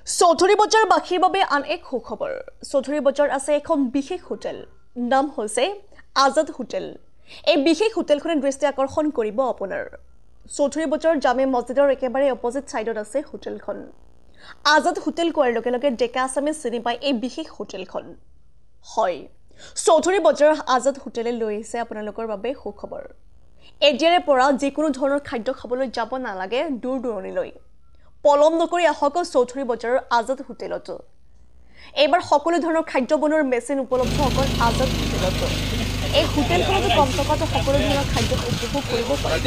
চৌধুৰী বজাৰ বাসীৰ বাবে আন এক সুখবৰ চৌধুৰী বজাৰ আছে এখন বিশেষ হোটেল নাম হৈছে আজাদ হোটেল এই বিশেষ হোটেলখনে দৃষ্টি আকৰ্ষণ কৰিব আপোনাৰ চৌধুৰী বজাৰ জামে মছজিদৰ একেবাৰে অপজিট সাইডত আছে হোটেলখন আজাদ হোটেল কোৱাৰ লগে লগে ডেকা আছামে চিনি পায় এই বিশেষ হোটেলখন হয় চৌধুৰী বজাৰ আজাদ হোটেলে লৈ আহিছে আপোনালোকৰ বাবে সুখবৰ এডিয়াৰে পৰা যিকোনো ধৰণৰ খাদ্য খাবলৈ যাব নালাগে দূৰ দূৰণিলৈ পলম নকৰি আহক চৌধুৰী বজাৰৰ আজাদ হোটেলত এবাৰ সকলো ধৰণৰ খাদ্য বনোৱাৰ মেচিন উপলব্ধ অকল আজাদ হোটেলত এই হোটেলখনত কম টকাত সকলো ধৰণৰ খাদ্য উপভোগ কৰিব পাৰিব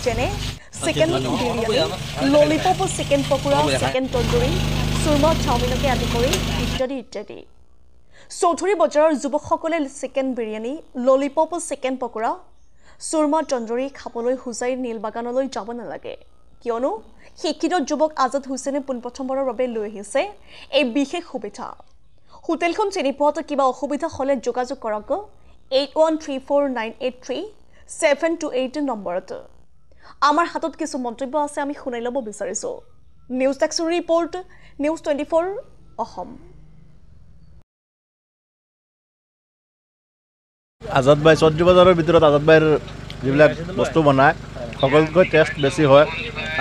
যেনে chicken biryani lollipop chicken pakora chicken tandoori সুৰমা চাওমিনকে আদি কৰি ইত্যাদি চৌধুৰী বজাৰৰ যুৱকসকলে chicken biryani lollipop chicken pakora সুৰমা তন্দুৰী খাবলৈ হুজাই নীলবাগানলৈ যাব নালাগে কিয়নো শিক্ষিত যুৱক আজাদ হুছেইনে পোনপ্ৰথমবাৰৰ বাবে লৈ আহিছে এই বিশেষ সুবিধা হোটেলখন চিনি পোৱাত কিবা অসুবিধা হ'লে যোগাযোগ কৰক 8134983728 নম্বৰত আমাৰ হাতত কিছু মন্তব্য আছে আমি শুনাই ল'ব বিচাৰিছো news text report news 24 Assam Azad ভাই চৌধুৰী বজাৰৰ ভিতৰত আজাদ ভাইৰ যিবিলাক বস্তু বনায় সকলোতকৈ টেষ্ট বেছি হয়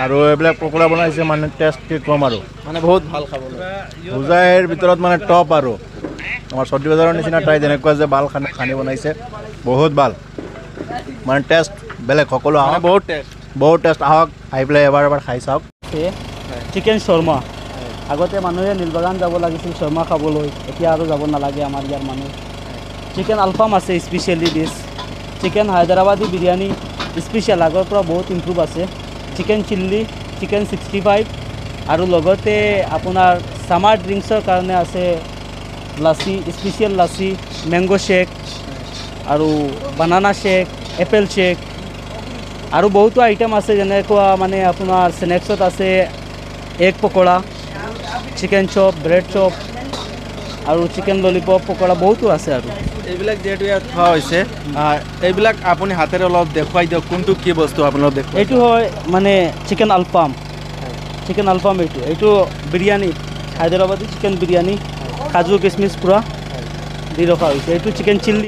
আৰু এইবিলাক পকোৰা বনাইছে মানে টেষ্ট কি কম আৰু মানে বহুত ভাল খাবলৈ হুজাইৰ ভিতৰত মানে টপ আৰু আমাৰ চৌধুৰী বজাৰৰ নিচিনা ট্ৰাই যেনেকুৱা যে ভাল খানি বনাইছে বহুত ভাল মানে টেষ্ট বেলেগ সকলো আহক বহুত টেষ্ট আহক আহি পেলাই এবাৰ খাই চাওক চিকেন শৰ্মা আগতে মানুহে নীলবাগান যাব লাগিছিল শৰ্মা খাবলৈ এতিয়া আৰু যাব নালাগে আমাৰ ইয়াৰ মানুহ চিকেন আলফাম আছে specially dish chicken Hyderabadi biryani special আগৰ পৰা বহুত ইম্প্ৰুভ আছে চিকেন চিল্লি চিকেন 65 আৰু লগতে আপোনাৰ সামাৰ ড্ৰিংকছৰ কাৰণে আছে lassi special lassi mango shake আৰু বানানা শ্বেক এপল শ্বেক আৰু বহুতো আইটেম আছে যেনেকুৱা মানে আপোনাৰ স্নেক্সত আছে এগ পকোৰা চিকেন চপ ব্ৰেড চপ আৰু চিকেন ললিপপ পকোৰা বহুতো আছে আৰু এইবিলাক যেহেতু ইয়াত থোৱা হৈছে এইবিলাক আপুনি হাতেৰে অলপ দেখুৱাই দিয়ক কোনটো কি বস্তু আপোনালোক দেখুৱাই এইটো হয় মানে চিকেন আলফাম এইটো বিৰিয়ানী হায়দৰাবাদী চিকেন বিৰিয়ানী কাজু কিচমিচ পূৰা দি ৰখা হৈছে এইটো চিকেন চিল্লি